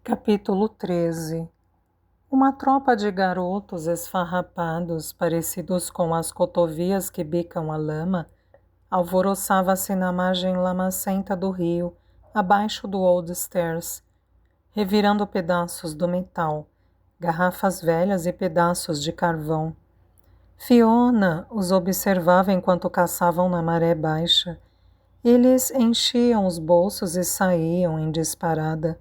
Capítulo 13. Uma tropa de garotos esfarrapados, parecidos com as cotovias que bicam a lama, alvoroçava-se na margem lamacenta do rio, abaixo do Old Stairs, revirando pedaços do metal, garrafas velhas e pedaços de carvão. Fiona os observava enquanto caçavam na maré baixa. Eles enchiam os bolsos e saíam em disparada,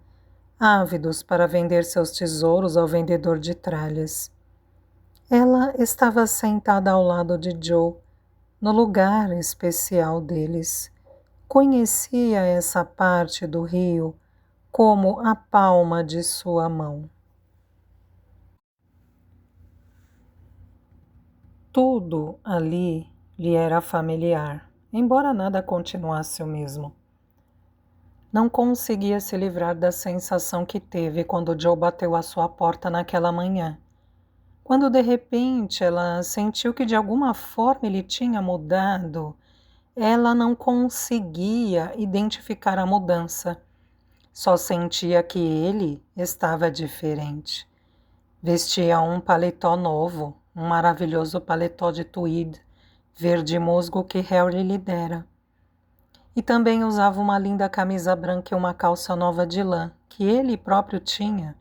ávidos para vender seus tesouros ao vendedor de tralhas. Ela estava sentada ao lado de Joe, no lugar especial deles. Conhecia essa parte do rio como a palma de sua mão. Tudo ali lhe era familiar, embora nada continuasse o mesmo. Não conseguia se livrar da sensação que teve quando Joe bateu à sua porta naquela manhã. Quando de repente ela sentiu que de alguma forma ele tinha mudado, ela não conseguia identificar a mudança. Só sentia que ele estava diferente. Vestia um paletó novo, um maravilhoso paletó de tweed, verde musgo que Harry lhe dera. E também usava uma linda camisa branca e uma calça nova de lã, que ele próprio tinha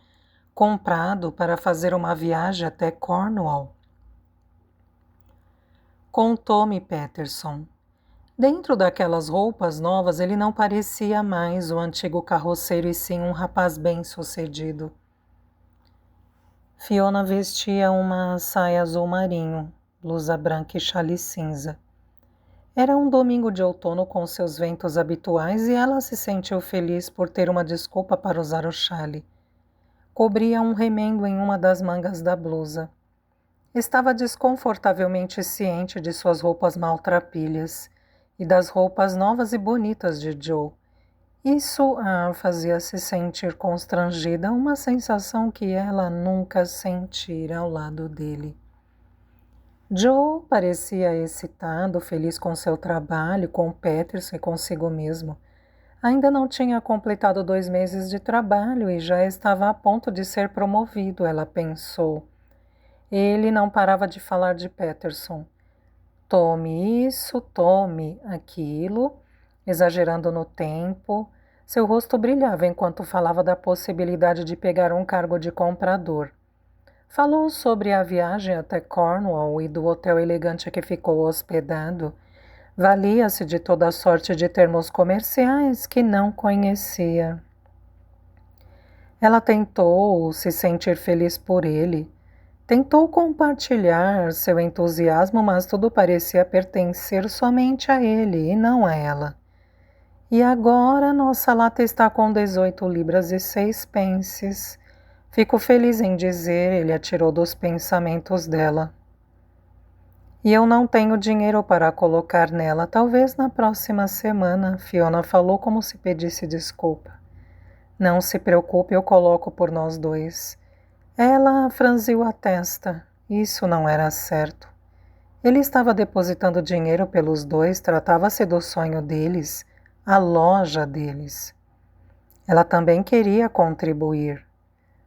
comprado para fazer uma viagem até Cornwall. Contou-me Patterson. Dentro daquelas roupas novas, ele não parecia mais o antigo carroceiro e sim um rapaz bem-sucedido. Fiona vestia uma saia azul marinho, blusa branca e chale cinza. Era um domingo de outono com seus ventos habituais e ela se sentiu feliz por ter uma desculpa para usar o chale. Cobria um remendo em uma das mangas da blusa. Estava desconfortavelmente ciente de suas roupas maltrapilhas e das roupas novas e bonitas de Joe. Isso a fazia se sentir constrangida, uma sensação que ela nunca sentira ao lado dele. Joe parecia excitado, feliz com seu trabalho, com Patterson e consigo mesmo. Ainda não tinha completado 2 meses de trabalho e já estava a ponto de ser promovido, ela pensou. Ele não parava de falar de Patterson. Tome isso, tome aquilo, exagerando no tempo. Seu rosto brilhava enquanto falava da possibilidade de pegar um cargo de comprador. Falou sobre a viagem até Cornwall e do hotel elegante que ficou hospedado. Valia-se de toda sorte de termos comerciais que não conhecia. Ela tentou se sentir feliz por ele. Tentou compartilhar seu entusiasmo, mas tudo parecia pertencer somente a ele e não a ela. E agora nossa lata está com 18 libras e 6 pences. Fico feliz em dizer, ele atirou dos pensamentos dela. E eu não tenho dinheiro para colocar nela, talvez na próxima semana, Fiona falou como se pedisse desculpa. Não se preocupe, eu coloco por nós dois. Ela franziu a testa. Isso não era certo. Ele estava depositando dinheiro pelos dois, tratava-se do sonho deles, a loja deles. Ela também queria contribuir.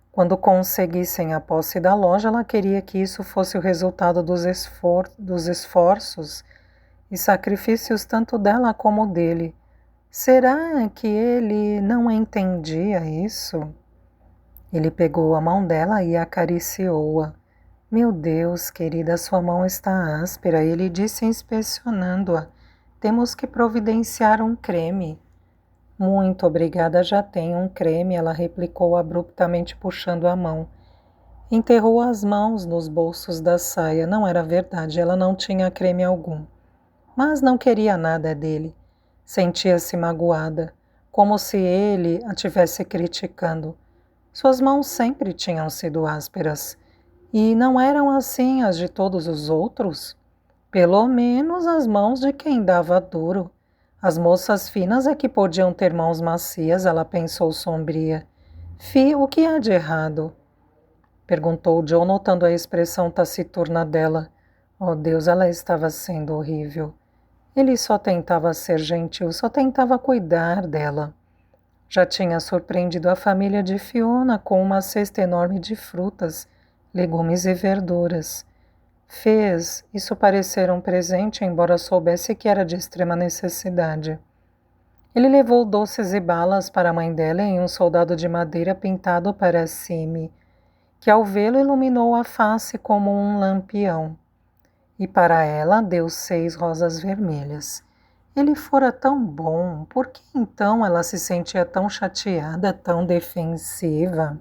Quando conseguissem a posse da loja, ela queria que isso fosse o resultado dos esforços e sacrifícios tanto dela como dele. Será que ele não entendia isso? Ele pegou a mão dela e acariciou-a. Meu Deus, querida, sua mão está áspera, ele disse inspecionando-a. Temos que providenciar um creme. Muito obrigada, já tenho um creme, ela replicou abruptamente puxando a mão. Enterrou as mãos nos bolsos da saia. Não era verdade, ela não tinha creme algum. Mas não queria nada dele. Sentia-se magoada, como se ele a tivesse criticando. Suas mãos sempre tinham sido ásperas. E não eram assim as de todos os outros? Pelo menos as mãos de quem dava duro. As moças finas é que podiam ter mãos macias, ela pensou sombria. O que há de errado? Perguntou Joe, notando a expressão taciturna dela. Oh Deus, ela estava sendo horrível. Ele só tentava ser gentil, só tentava cuidar dela. Já tinha surpreendido a família de Fiona com uma cesta enorme de frutas, legumes e verduras. Fez isso parecer um presente, embora soubesse que era de extrema necessidade. Ele levou doces e balas para a mãe dela em um soldado de madeira pintado para cime, que ao vê-lo iluminou a face como um lampião. E para ela deu 6 rosas vermelhas. Ele fora tão bom, por que então ela se sentia tão chateada, tão defensiva?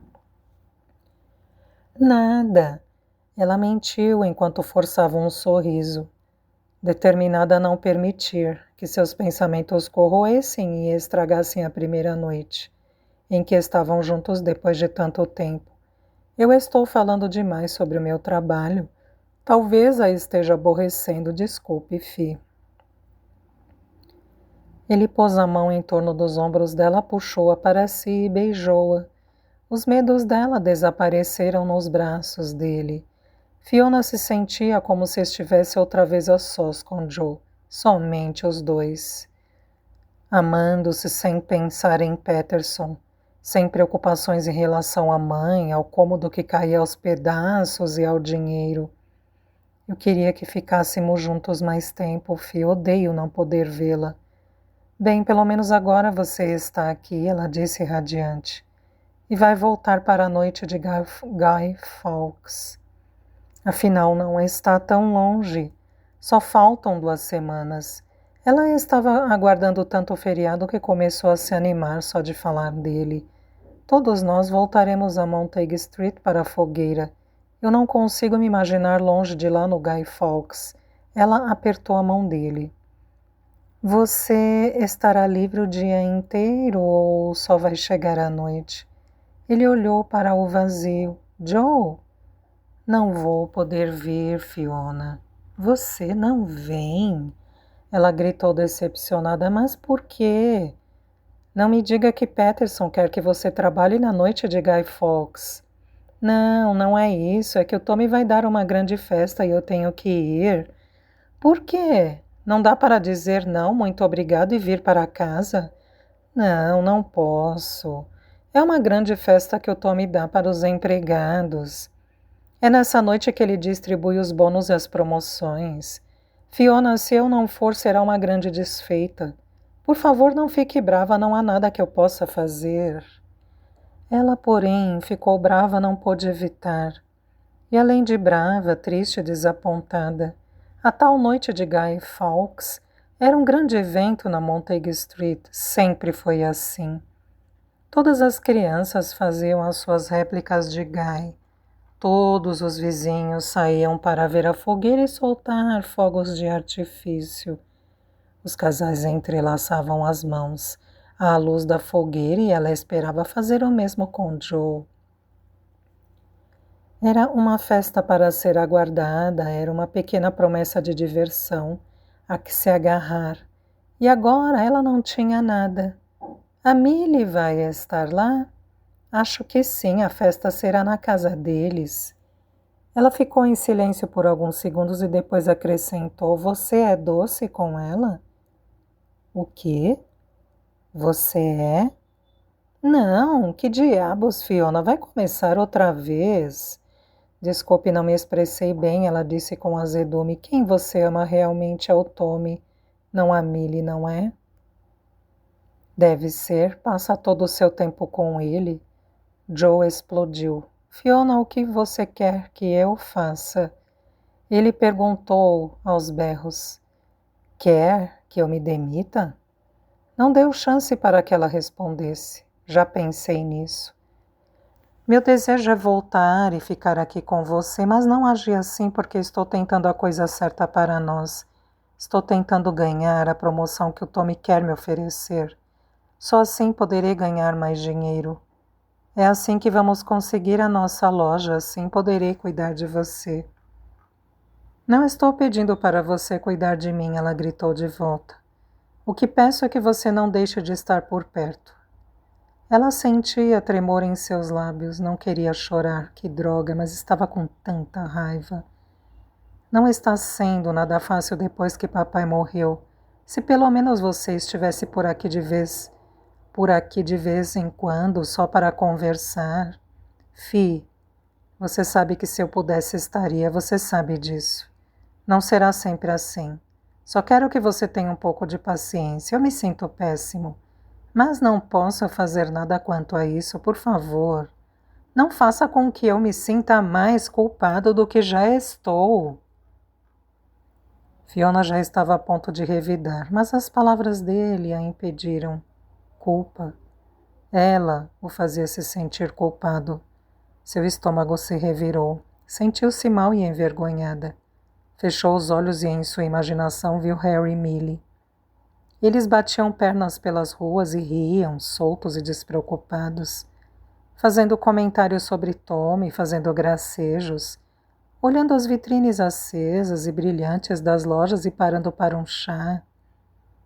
Nada. Ela mentiu enquanto forçava um sorriso, determinada a não permitir que seus pensamentos corroessem e estragassem a primeira noite, em que estavam juntos depois de tanto tempo. Eu estou falando demais sobre o meu trabalho. Talvez a esteja aborrecendo, desculpe, Fi. Ele pôs a mão em torno dos ombros dela, puxou-a para si e beijou-a. Os medos dela desapareceram nos braços dele. Fiona se sentia como se estivesse outra vez a sós com Joe, somente os dois. Amando-se sem pensar em Peterson, sem preocupações em relação à mãe, ao cômodo que caía aos pedaços e ao dinheiro. Eu queria que ficássemos juntos mais tempo, Fi. Odeio não poder vê-la. Bem, pelo menos agora você está aqui, ela disse radiante. E vai voltar para a noite de Guy Fawkes. Afinal, não está tão longe. Só faltam 2 semanas. Ela estava aguardando tanto o feriado que começou a se animar só de falar dele. Todos nós voltaremos a Montague Street para a fogueira. Eu não consigo me imaginar longe de lá no Guy Fawkes. Ela apertou a mão dele. Você estará livre o dia inteiro ou só vai chegar à noite? Ele olhou para o vazio. Joe, não vou poder vir, Fiona. Você não vem? Ela gritou decepcionada. Mas por quê? Não me diga que Peterson quer que você trabalhe na noite de Guy Fawkes. Não, não é isso. É que o Tommy vai dar uma grande festa e eu tenho que ir. Por quê? Não dá para dizer não, muito obrigado e vir para casa? Não, não posso. É uma grande festa que o Tommy dá para os empregados. É nessa noite que ele distribui os bônus e as promoções. Fiona, se eu não for, será uma grande desfeita. Por favor, não fique brava, não há nada que eu possa fazer. Ela, porém, ficou brava, não pôde evitar. E além de brava, triste e desapontada, a tal noite de Guy Fawkes era um grande evento na Montague Street. Sempre foi assim. Todas as crianças faziam as suas réplicas de Guy. Todos os vizinhos saíam para ver a fogueira e soltar fogos de artifício. Os casais entrelaçavam as mãos à luz da fogueira e ela esperava fazer o mesmo com Joe. Era uma festa para ser aguardada, era uma pequena promessa de diversão a que se agarrar. E agora ela não tinha nada. A Millie vai estar lá? Acho que sim, a festa será na casa deles. Ela ficou em silêncio por alguns segundos e depois acrescentou: Você é doce com ela? O quê? Você é? Não, que diabos, Fiona, vai começar outra vez. Desculpe, não me expressei bem, ela disse com azedume. Quem você ama realmente é o Tommy, não a Millie, não é? Deve ser, passa todo o seu tempo com ele. Joe explodiu. Fiona, o que você quer que eu faça? Ele perguntou aos berros. Quer que eu me demita? Não deu chance para que ela respondesse. Já pensei nisso. Meu desejo é voltar e ficar aqui com você, mas não agir assim porque estou tentando a coisa certa para nós. Estou tentando ganhar a promoção que o Tommy quer me oferecer. Só assim poderei ganhar mais dinheiro. É assim que vamos conseguir a nossa loja, assim poderei cuidar de você. Não estou pedindo para você cuidar de mim, ela gritou de volta. O que peço é que você não deixe de estar por perto. Ela sentia tremor em seus lábios, não queria chorar, que droga, mas estava com tanta raiva. Não está sendo nada fácil depois que papai morreu. Se pelo menos você estivesse por aqui de vez. por aqui de vez em quando, só para conversar. Fi, você sabe que se eu pudesse estaria, você sabe disso. Não será sempre assim. Só quero que você tenha um pouco de paciência. Eu me sinto péssimo, mas não posso fazer nada quanto a isso, por favor. Não faça com que eu me sinta mais culpado do que já estou. Fiona já estava a ponto de revidar, mas as palavras dele a impediram. Culpa. Ela o fazia se sentir culpado. Seu estômago se revirou. Sentiu-se mal e envergonhada. Fechou os olhos e em sua imaginação viu Harry e Millie. Eles batiam pernas pelas ruas e riam, soltos e despreocupados, fazendo comentários sobre Tom e fazendo gracejos, olhando as vitrines acesas e brilhantes das lojas e parando para um chá.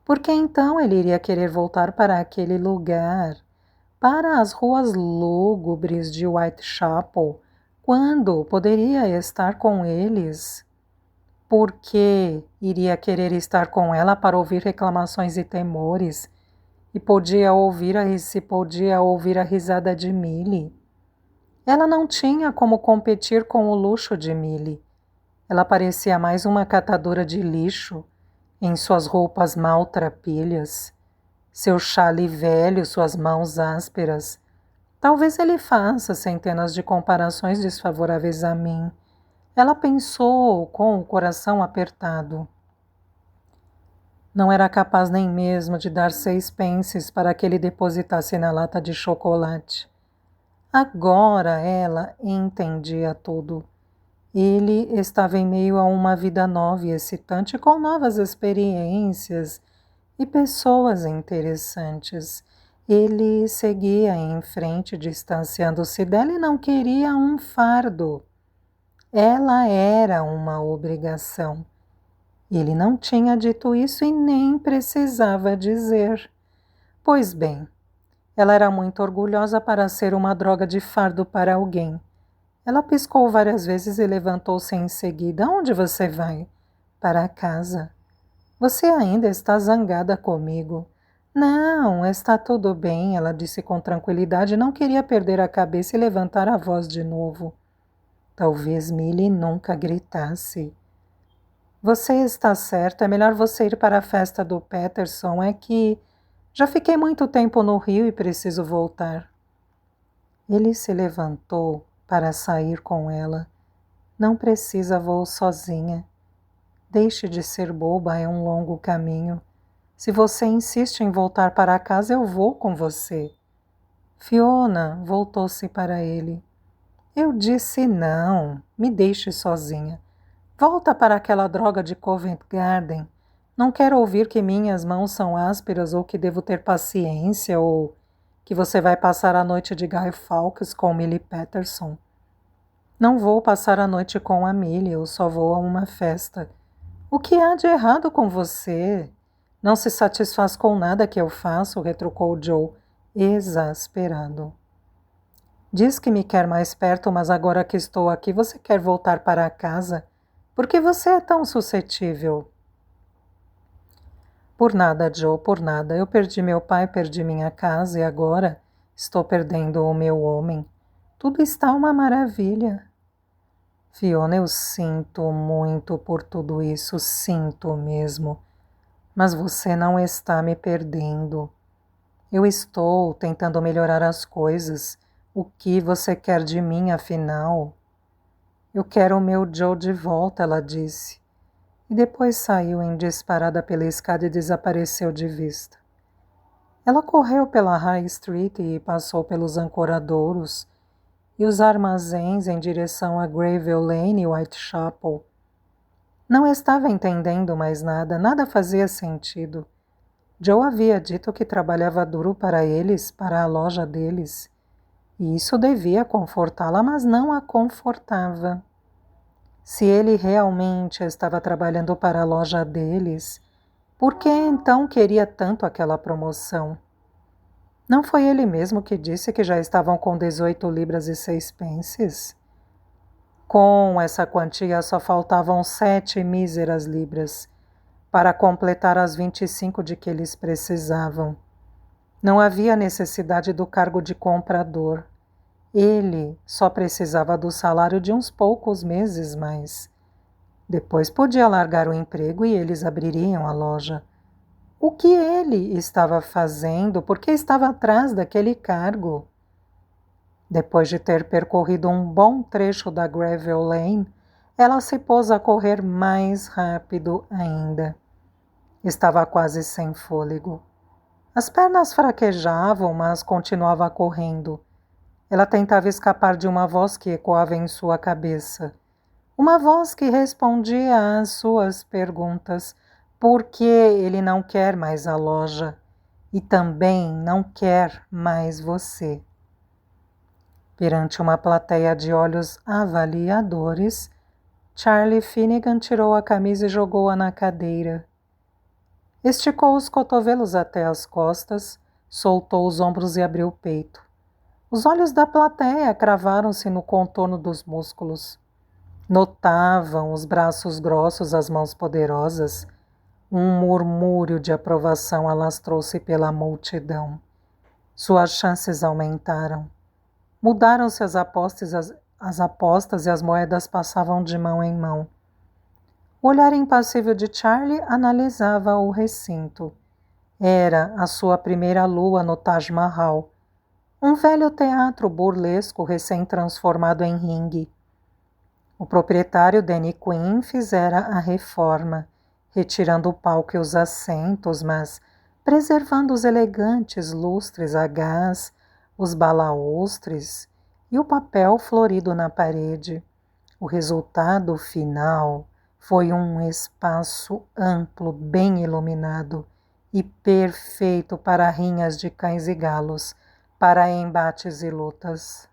Por que então ele iria querer voltar para aquele lugar, para as ruas lúgubres de Whitechapel, quando poderia estar com eles? Por que iria querer estar com ela para ouvir reclamações e temores? E se podia ouvir a risada de Millie. Ela não tinha como competir com o luxo de Millie. Ela parecia mais uma catadora de lixo, em suas roupas maltrapilhas, seu chale velho, suas mãos ásperas. Talvez ele faça centenas de comparações desfavoráveis a mim. Ela pensou com o coração apertado. Não era capaz nem mesmo de dar 6 pences para que ele depositasse na lata de chocolate. Agora ela entendia tudo. Ele estava em meio a uma vida nova e excitante, com novas experiências e pessoas interessantes. Ele seguia em frente, distanciando-se dela e não queria um fardo. Ela era uma obrigação. Ele não tinha dito isso e nem precisava dizer. Pois bem, ela era muito orgulhosa para ser uma droga de fardo para alguém. Ela piscou várias vezes e levantou-se em seguida. Onde você vai? Para casa. Você ainda está zangada comigo. Não, está tudo bem, ela disse com tranquilidade. Não queria perder a cabeça e levantar a voz de novo. Talvez Millie nunca gritasse. Você está certo, é melhor você ir para a festa do Patterson, é que já fiquei muito tempo no Rio e preciso voltar. Ele se levantou para sair com ela. Não precisa, vou sozinha. Deixe de ser boba, é um longo caminho. Se você insiste em voltar para casa, eu vou com você. Fiona voltou-se para ele. Eu disse não, me deixe sozinha. Volta para aquela droga de Covent Garden. Não quero ouvir que minhas mãos são ásperas ou que devo ter paciência ou que você vai passar a noite de Guy Fawkes com Millie Patterson. Não vou passar a noite com a Millie, eu só vou a uma festa. O que há de errado com você? Não se satisfaz com nada que eu faço, retrucou Joe, exasperado. Diz que me quer mais perto, mas agora que estou aqui, você quer voltar para casa? Por que você é tão suscetível? Por nada, Joe, por nada. Eu perdi meu pai, perdi minha casa e agora estou perdendo o meu homem. Tudo está uma maravilha. Fiona, eu sinto muito por tudo isso, sinto mesmo. Mas você não está me perdendo. Eu estou tentando melhorar as coisas. O que você quer de mim, afinal? Eu quero o meu Joe de volta, ela disse. E depois saiu em disparada pela escada e desapareceu de vista. Ela correu pela High Street e passou pelos ancoradouros e os armazéns em direção a Greyville Lane e Whitechapel. Não estava entendendo mais nada, nada fazia sentido. Joe havia dito que trabalhava duro para eles, para a loja deles. E isso devia confortá-la, mas não a confortava. Se ele realmente estava trabalhando para a loja deles, por que então queria tanto aquela promoção? Não foi ele mesmo que disse que já estavam com 18 libras e 6 pences? Com essa quantia só faltavam 7 míseras libras para completar as 25 de que eles precisavam. Não havia necessidade do cargo de comprador. Ele só precisava do salário de uns poucos meses mais. Depois podia largar o emprego e eles abririam a loja. O que ele estava fazendo? Por que estava atrás daquele cargo? Depois de ter percorrido um bom trecho da Gravel Lane, ela se pôs a correr mais rápido ainda. Estava quase sem fôlego. As pernas fraquejavam, mas continuava correndo. Ela tentava escapar de uma voz que ecoava em sua cabeça. Uma voz que respondia às suas perguntas. Por que ele não quer mais a loja? E também não quer mais você. Perante uma plateia de olhos avaliadores, Charlie Finnegan tirou a camisa e jogou-a na cadeira. Esticou os cotovelos até as costas, soltou os ombros e abriu o peito. Os olhos da plateia cravaram-se no contorno dos músculos. Notavam os braços grossos, as mãos poderosas. Um murmúrio de aprovação alastrou-se pela multidão. Suas chances aumentaram. Mudaram-se as apostas e as moedas passavam de mão em mão. O olhar impassível de Charlie analisava o recinto. Era a sua primeira lua no Taj Mahal, um velho teatro burlesco recém-transformado em ringue. O proprietário Danny Quinn fizera a reforma, retirando o palco e os assentos, mas preservando os elegantes lustres a gás, os balaústres e o papel florido na parede. O resultado final foi um espaço amplo, bem iluminado e perfeito para rinhas de cães e galos, para embates e lutas.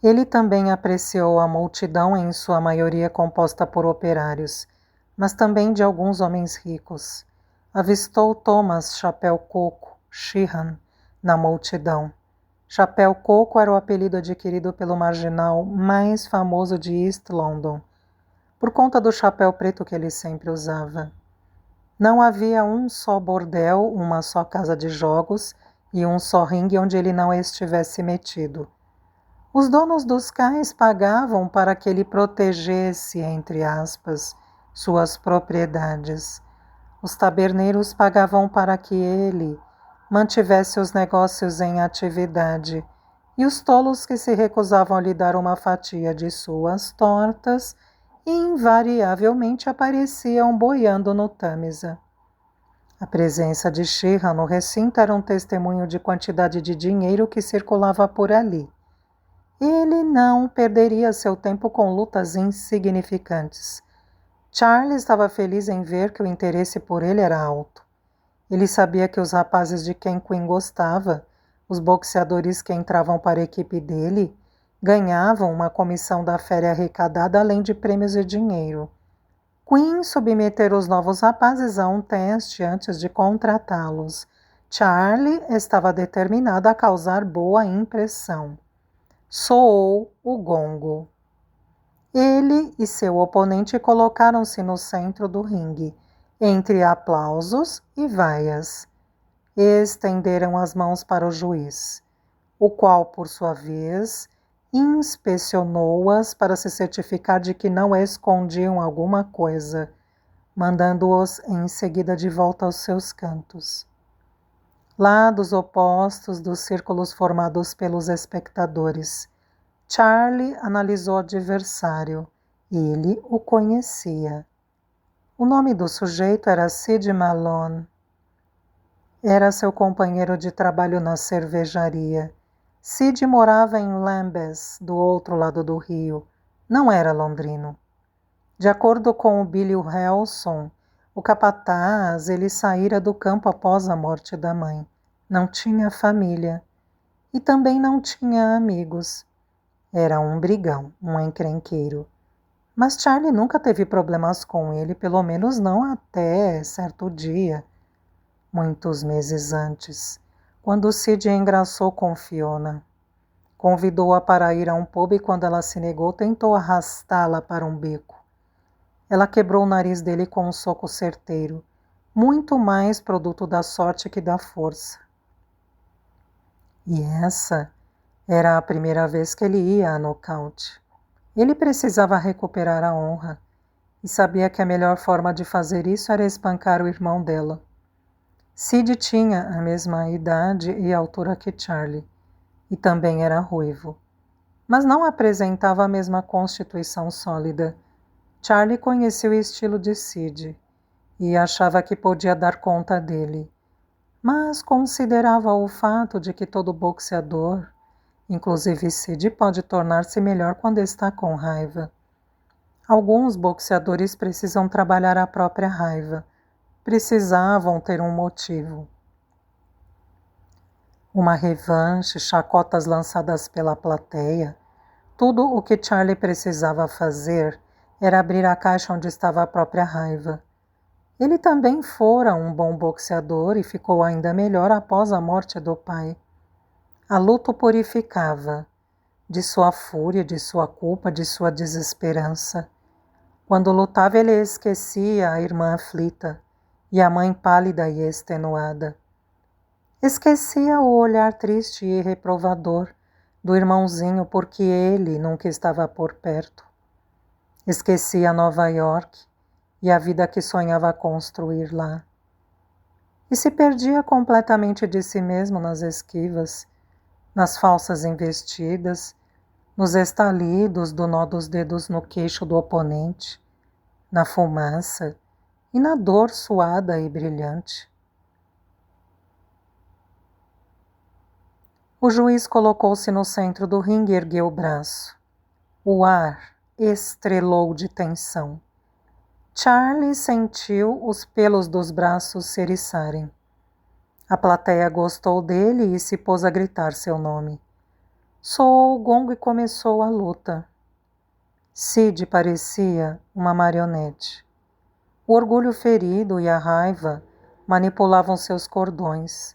Ele também apreciou a multidão, em sua maioria composta por operários, mas também de alguns homens ricos. Avistou Thomas Chapéu Coco, Sheehan, na multidão. Chapéu Coco era o apelido adquirido pelo marginal mais famoso de East London, por conta do chapéu preto que ele sempre usava. Não havia um só bordel, uma só casa de jogos e um só ringue onde ele não estivesse metido. Os donos dos cais pagavam para que ele protegesse, entre aspas, suas propriedades. Os taberneiros pagavam para que ele mantivesse os negócios em atividade, e os tolos que se recusavam a lhe dar uma fatia de suas tortas invariavelmente apareciam boiando no Tâmisa. A presença de Sheehan no recinto era um testemunho de quantidade de dinheiro que circulava por ali. Ele não perderia seu tempo com lutas insignificantes. Charlie estava feliz em ver que o interesse por ele era alto. Ele sabia que os rapazes de quem Quinn gostava, os boxeadores que entravam para a equipe dele, ganhavam uma comissão da féria arrecadada além de prêmios e dinheiro. Quinn submetera os novos rapazes a um teste antes de contratá-los. Charlie estava determinado a causar boa impressão. Soou o gongo. Ele e seu oponente colocaram-se no centro do ringue, entre aplausos e vaias. Estenderam as mãos para o juiz, o qual, por sua vez, inspecionou-as para se certificar de que não escondiam alguma coisa, mandando-os em seguida de volta aos seus cantos. Lados opostos dos círculos formados pelos espectadores, Charlie analisou o adversário. Ele o conhecia. O nome do sujeito era Sid Malone. Era seu companheiro de trabalho na cervejaria. Sid morava em Lambeth, do outro lado do rio. Não era londrino. De acordo com o Billy Helson, o capataz, ele saíra do campo após a morte da mãe. Não tinha família. E também não tinha amigos. Era um brigão, um encrenqueiro. Mas Charlie nunca teve problemas com ele, pelo menos não até certo dia, muitos meses antes, quando Sid engraçou com Fiona. Convidou-a para ir a um pub e quando ela se negou, tentou arrastá-la para um beco. Ela quebrou o nariz dele com um soco certeiro. muito mais produto da sorte que da força. E essa era a primeira vez que ele ia a nocaute. Ele precisava recuperar a honra e sabia que a melhor forma de fazer isso era espancar o irmão dela. Sid tinha a mesma idade e altura que Charlie, e também era ruivo, mas não apresentava a mesma constituição sólida. Charlie conhecia o estilo de Sid e achava que podia dar conta dele, mas considerava o fato de que todo boxeador, inclusive Sid, pode tornar-se melhor quando está com raiva. Alguns boxeadores precisam trabalhar a própria raiva, precisavam ter um motivo. Uma revanche, chacotas lançadas pela plateia. Tudo o que Charlie precisava fazer era abrir a caixa onde estava a própria raiva. Ele também fora um bom boxeador e ficou ainda melhor após a morte do pai. A luta o purificava de sua fúria, de sua culpa, de sua desesperança. Quando lutava, ele esquecia a irmã aflita e a mãe pálida e extenuada. Esquecia o olhar triste e reprovador do irmãozinho porque ele nunca estava por perto. Esquecia Nova York e a vida que sonhava construir lá. E se perdia completamente de si mesmo nas esquivas, nas falsas investidas, nos estalidos do nó dos dedos no queixo do oponente, na fumaça e na dor suada e brilhante. O juiz colocou-se no centro do ringue e ergueu o braço. O ar estrelou de tensão. Charlie sentiu os pelos dos braços se eriçarem. A plateia gostou dele e se pôs a gritar seu nome. Soou o gongo e começou a luta. Sid parecia uma marionete. O orgulho ferido e a raiva manipulavam seus cordões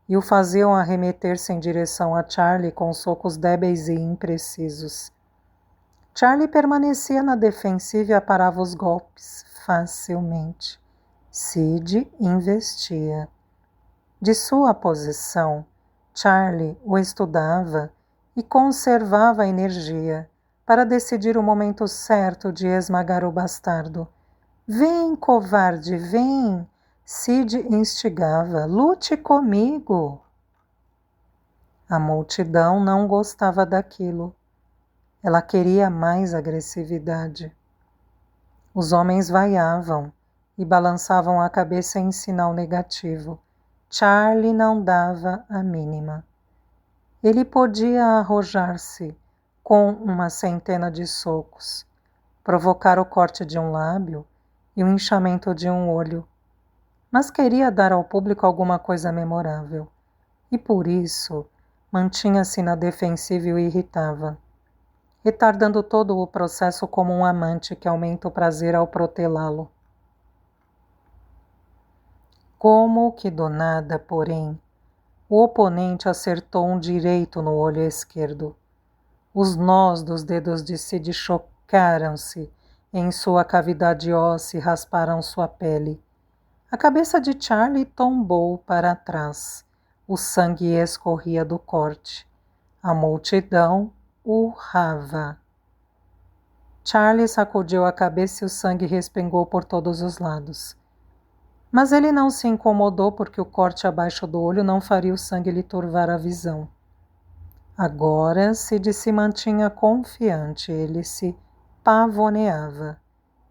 e o faziam arremeter-se em direção a Charlie com socos débeis e imprecisos. Charlie permanecia na defensiva e aparava os golpes facilmente. Sid investia. De sua posição, Charlie o estudava e conservava a energia para decidir o momento certo de esmagar o bastardo. Vem, covarde, vem! Sid instigava. Lute comigo! A multidão não gostava daquilo. Ela queria mais agressividade. Os homens vaiavam e balançavam a cabeça em sinal negativo. Charlie não dava a mínima. Ele podia arrojar-se com uma centena de socos, provocar o corte de um lábio e o inchamento de um olho, mas queria dar ao público alguma coisa memorável, e por isso mantinha-se na defensiva e o irritava, retardando todo o processo como um amante que aumenta o prazer ao protelá-lo. Como que do nada, porém, o oponente acertou um direito no olho esquerdo. Os nós dos dedos de Sid chocaram-se em sua cavidade óssea e rasparam sua pele. A cabeça de Charlie tombou para trás. O sangue escorria do corte. A multidão urrava. Charlie sacudiu a cabeça e o sangue respingou por todos os lados. Mas ele não se incomodou porque o corte abaixo do olho não faria o sangue lhe turvar a visão. Agora Sid se mantinha confiante, ele se pavoneava.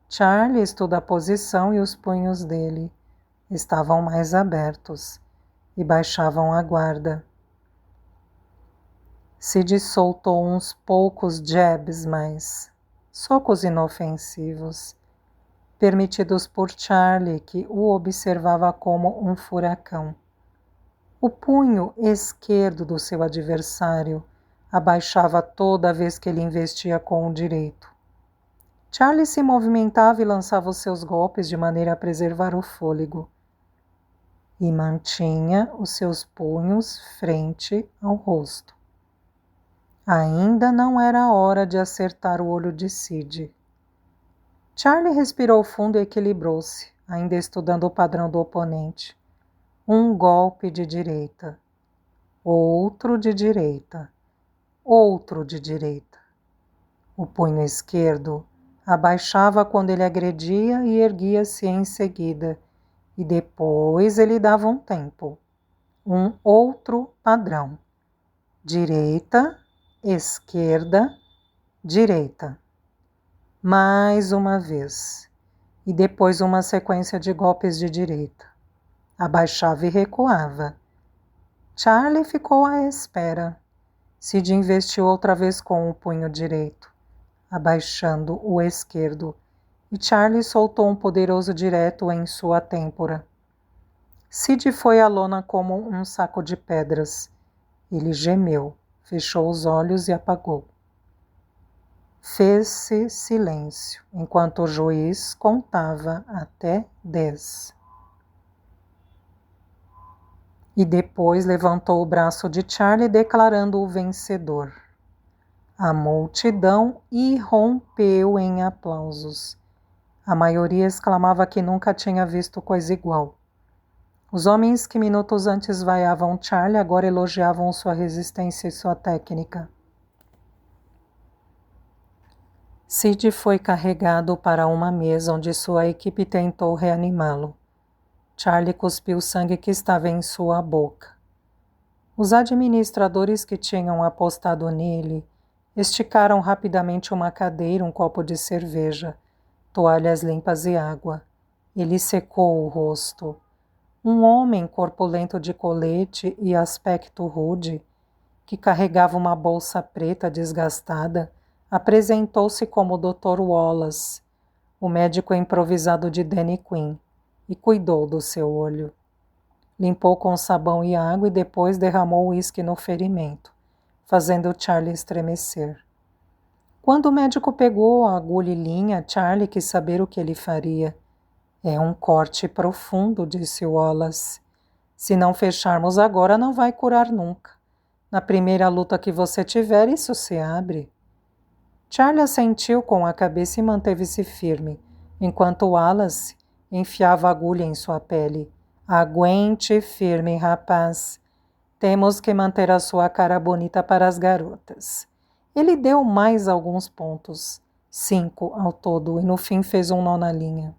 Charlie estuda a posição e os punhos dele estavam mais abertos e baixavam a guarda. Sid soltou uns poucos jabs mais, socos inofensivos, permitidos por Charlie, que o observava como um furacão. O punho esquerdo do seu adversário abaixava toda vez que ele investia com o direito. Charlie se movimentava e lançava os seus golpes de maneira a preservar o fôlego. E mantinha os seus punhos frente ao rosto. Ainda não era a hora de acertar o olho de Sid. Charlie respirou fundo e equilibrou-se. ainda estudando o padrão do oponente. Um golpe de direita, outro de direita, outro de direita. O punho esquerdo abaixava quando ele agredia e erguia-se em seguida, e depois ele dava um tempo. Um outro padrão. Direita, esquerda, direita. Mais uma vez. E depois uma sequência de golpes de direita. Abaixava e recuava. Charlie ficou à espera. Sid investiu outra vez com o punho direito, abaixando o esquerdo, e Charlie soltou um poderoso direto em sua têmpora. Sid foi à lona como um saco de pedras. Ele gemeu, fechou os olhos e apagou. Fez-se silêncio, enquanto o juiz contava até 10. E depois levantou o braço de Charlie, declarando-o vencedor. A multidão irrompeu em aplausos. A maioria exclamava que nunca tinha visto coisa igual. Os homens que minutos antes vaiavam Charlie agora elogiavam sua resistência e sua técnica. Sid foi carregado para uma mesa onde sua equipe tentou reanimá-lo. Charlie cuspiu o sangue que estava em sua boca. Os administradores que tinham apostado nele esticaram rapidamente uma cadeira, um copo de cerveja, toalhas limpas e água. Ele secou o rosto. Um homem corpulento de colete e aspecto rude, que carregava uma bolsa preta desgastada, apresentou-se como Dr. Wallace, o médico improvisado de Danny Quinn, e cuidou do seu olho. Limpou com sabão e água e depois derramou uísque no ferimento, fazendo Charlie estremecer. Quando o médico pegou a agulha e linha, Charlie quis saber o que ele faria. É um corte profundo, disse Wallace. Se não fecharmos agora, não vai curar nunca. Na primeira luta que você tiver, isso se abre. Charlie assentiu com a cabeça e manteve-se firme, enquanto Wallace enfiava a agulha em sua pele. Aguente firme, rapaz. Temos que manter a sua cara bonita para as garotas. Ele deu mais alguns pontos, 5 ao todo, e no fim fez um nó na linha.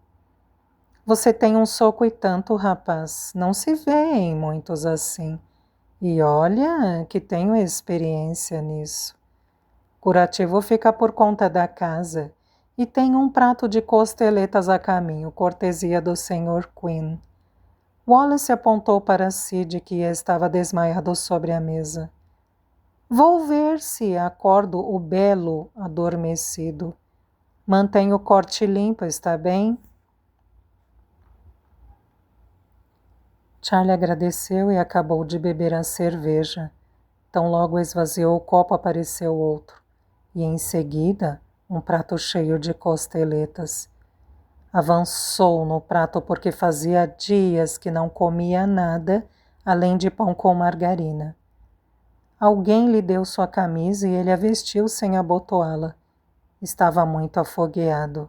Você tem um soco e tanto, rapaz. Não se vê em muitos assim. E olha que tenho experiência nisso. Curativo fica por conta da casa e tem um prato de costeletas a caminho, cortesia do Sr. Quinn. Wallace apontou para Sid, que estava desmaiado sobre a mesa. Vou ver se acordo o belo adormecido. Mantenha o corte limpo, está bem? Charlie agradeceu e acabou de beber a cerveja. Tão logo esvaziou o copo, apareceu outro. E em seguida, um prato cheio de costeletas. Avançou no prato porque fazia dias que não comia nada além de pão com margarina. Alguém lhe deu sua camisa e ele a vestiu sem abotoá-la. Estava muito afogueado.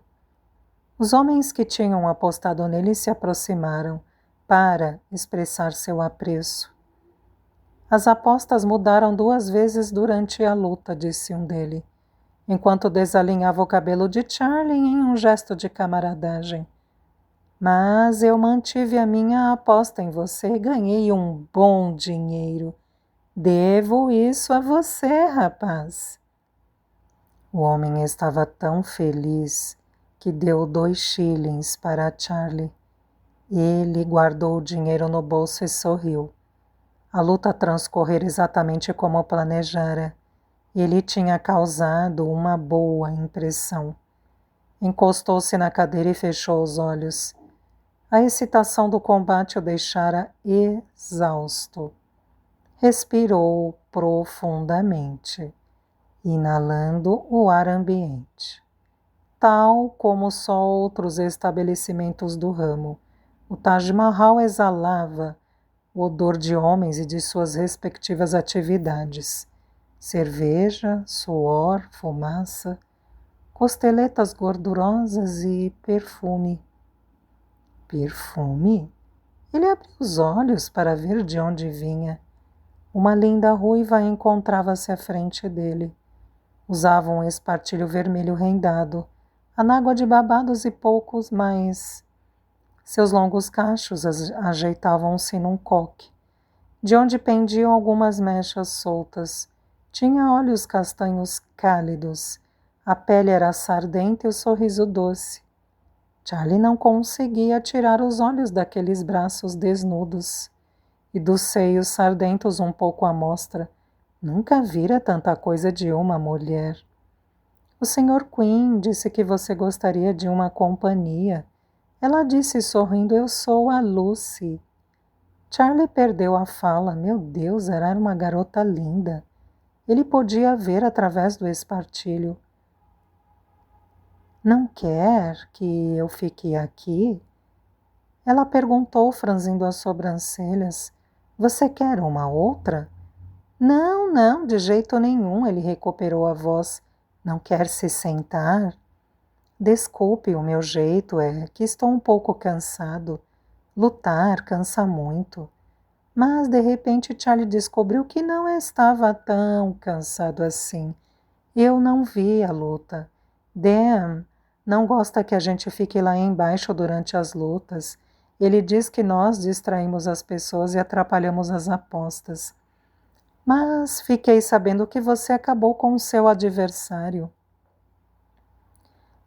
Os homens que tinham apostado nele se aproximaram para expressar seu apreço. As apostas mudaram 2 vezes durante a luta, disse um dele, enquanto desalinhava o cabelo de Charlie em um gesto de camaradagem. Mas eu mantive a minha aposta em você e ganhei um bom dinheiro. Devo isso a você, rapaz. O homem estava tão feliz que deu 2 shillings para Charlie. Ele guardou o dinheiro no bolso e sorriu. A luta transcorrera exatamente como planejara. Ele tinha causado uma boa impressão. Encostou-se na cadeira e fechou os olhos. A excitação do combate o deixara exausto. Respirou profundamente, inalando o ar ambiente. Tal como só outros estabelecimentos do ramo, o Taj Mahal exalava o odor de homens e de suas respectivas atividades. Cerveja, suor, fumaça, costeletas gordurosas e perfume. Perfume? Ele abriu os olhos para ver de onde vinha. Uma linda ruiva encontrava-se à frente dele. Usava um espartilho vermelho rendado, anágua de babados e poucos mais. Seus longos cachos ajeitavam-se num coque, de onde pendiam algumas mechas soltas. Tinha olhos castanhos cálidos, a pele era sardenta e o sorriso doce. Charlie não conseguia tirar os olhos daqueles braços desnudos e dos seios sardentos um pouco à mostra. Nunca vira tanta coisa de uma mulher. O Sr. Quinn disse que você gostaria de uma companhia. Ela disse sorrindo, eu sou a Lucy. Charlie perdeu a fala. Meu Deus, era uma garota linda. Ele podia ver através do espartilho. Não quer que eu fique aqui? Ela perguntou, franzindo as sobrancelhas. Você quer uma outra? Não, não, de jeito nenhum, ele recuperou a voz. Não quer se sentar? Desculpe, o meu jeito é que estou um pouco cansado. Lutar cansa muito. Mas, de repente, Charlie descobriu que não estava tão cansado assim. Eu não vi a luta. Dan não gosta que a gente fique lá embaixo durante as lutas. Ele diz que nós distraímos as pessoas e atrapalhamos as apostas. Mas fiquei sabendo que você acabou com o seu adversário.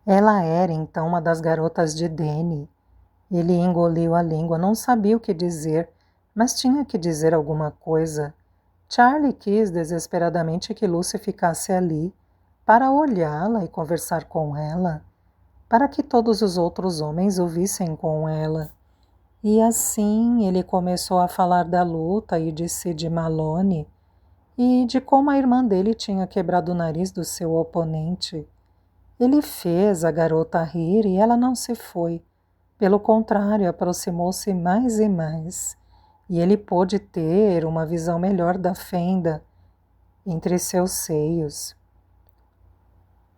Ela era então uma das garotas de Danny. Ele engoliu a língua, não sabia o que dizer, mas tinha que dizer alguma coisa. Charlie quis desesperadamente que Lucy ficasse ali, para olhá-la e conversar com ela, para que todos os outros homens o vissem com ela. E assim ele começou a falar da luta e de Sid Malone, e de como a irmã dele tinha quebrado o nariz do seu oponente. Ele fez a garota rir e ela não se foi. Pelo contrário, aproximou-se mais e mais, e ele pôde ter uma visão melhor da fenda entre seus seios.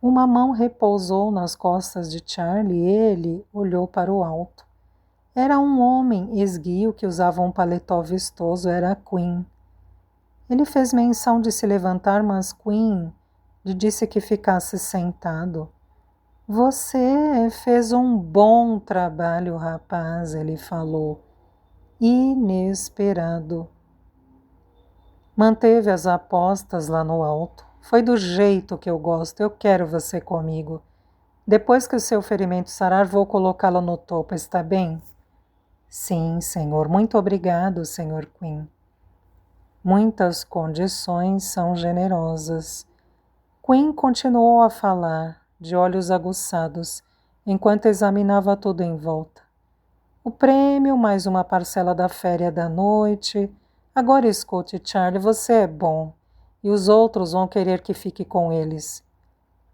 Uma mão repousou nas costas de Charlie e ele olhou para o alto. Era um homem esguio que usava um paletó vistoso, era Quinn. Ele fez menção de se levantar, mas Quinn lhe disse que ficasse sentado. Você fez um bom trabalho, rapaz, ele falou. Inesperado. Manteve as apostas lá no alto. Foi do jeito que eu gosto, eu quero você comigo. Depois que o seu ferimento sarar, vou colocá-lo no topo, está bem? Sim, senhor, muito obrigado, senhor Quinn. Muitas condições são generosas. Quinn continuou a falar, de olhos aguçados, enquanto examinava tudo em volta. O prêmio, mais uma parcela da féria da noite. Agora escute, Charlie, você é bom, e os outros vão querer que fique com eles.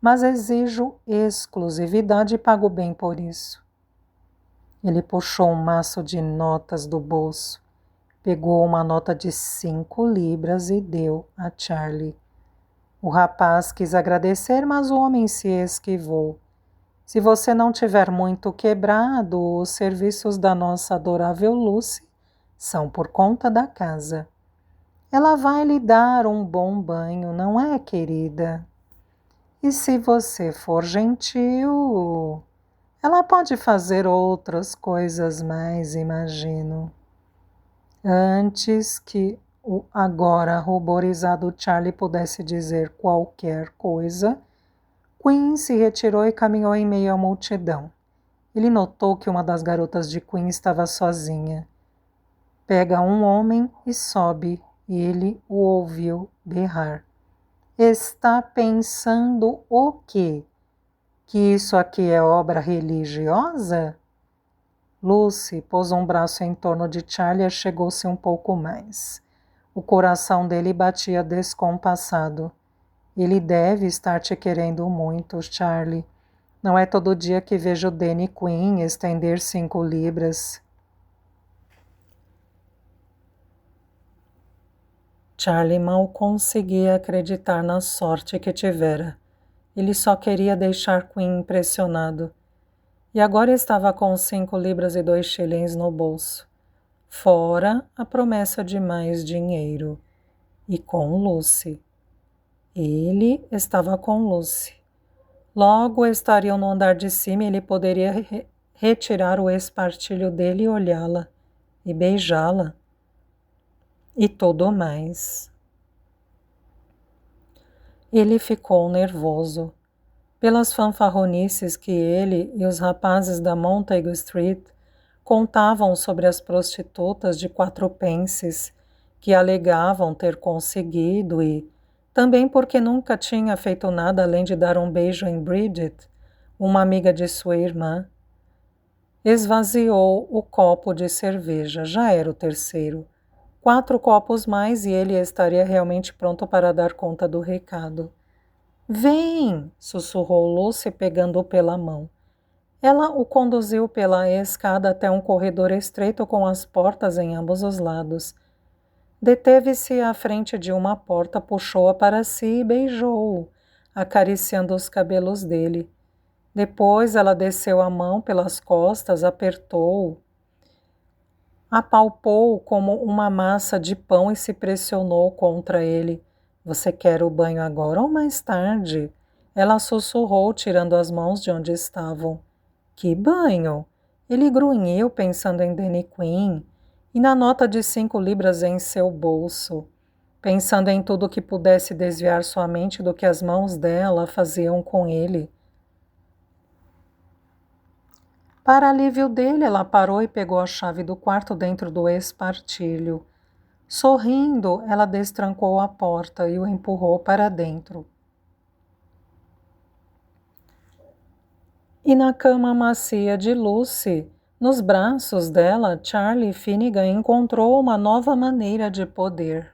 Mas exijo exclusividade e pago bem por isso. Ele puxou um maço de notas do bolso. Pegou uma nota de 5 libras e deu a Charlie. O rapaz quis agradecer, mas o homem se esquivou. Se você não tiver muito quebrado, os serviços da nossa adorável Lucy são por conta da casa. Ela vai lhe dar um bom banho, não é, querida? E se você for gentil, ela pode fazer outras coisas mais, imagino. Antes que o agora ruborizado Charlie pudesse dizer qualquer coisa, Quinn se retirou e caminhou em meio à multidão. Ele notou que uma das garotas de Quinn estava sozinha. Pega um homem e sobe, e ele o ouviu berrar. Está pensando o quê? Que isso aqui é obra religiosa? Lucy pôs um braço em torno de Charlie e chegou-se um pouco mais. O coração dele batia descompassado. Ele deve estar te querendo muito, Charlie. Não é todo dia que vejo Danny Quinn estender 5 libras. Charlie mal conseguia acreditar na sorte que tivera. Ele só queria deixar Quinn impressionado. e agora estava com 5 libras e 2 shillings no bolso, fora a promessa de mais dinheiro, e com Lucy. Ele estava com Lucy. Logo estariam no andar de cima e ele poderia retirar o espartilho dele e olhá-la, e beijá-la, e tudo mais. Ele ficou nervoso. Pelas fanfarronices que ele e os rapazes da Montague Street contavam sobre as prostitutas de 4 pences que alegavam ter conseguido e, também porque nunca tinha feito nada além de dar um beijo em Bridget, uma amiga de sua irmã, esvaziou o copo de cerveja. Já era o terceiro. 4 copos mais e ele estaria realmente pronto para dar conta do recado. Vem! Sussurrou Lucy, pegando-o pela mão. Ela o conduziu pela escada até um corredor estreito com as portas em ambos os lados. Deteve-se à frente de uma porta, puxou-a para si e beijou-o, acariciando os cabelos dele. Depois ela desceu a mão pelas costas, apertou-o, apalpou-o como uma massa de pão e se pressionou contra ele. Você quer o banho agora ou mais tarde? Ela sussurrou, tirando as mãos de onde estavam. Que banho? Ele grunhiu, pensando em Danny Quinn e na nota de 5 libras em seu bolso, pensando em tudo que pudesse desviar sua mente do que as mãos dela faziam com ele. Para alívio dele, ela parou e pegou a chave do quarto dentro do espartilho. Sorrindo, ela destrancou a porta e o empurrou para dentro. E na cama macia de Lucy, nos braços dela, Charlie Finnegan encontrou uma nova maneira de poder.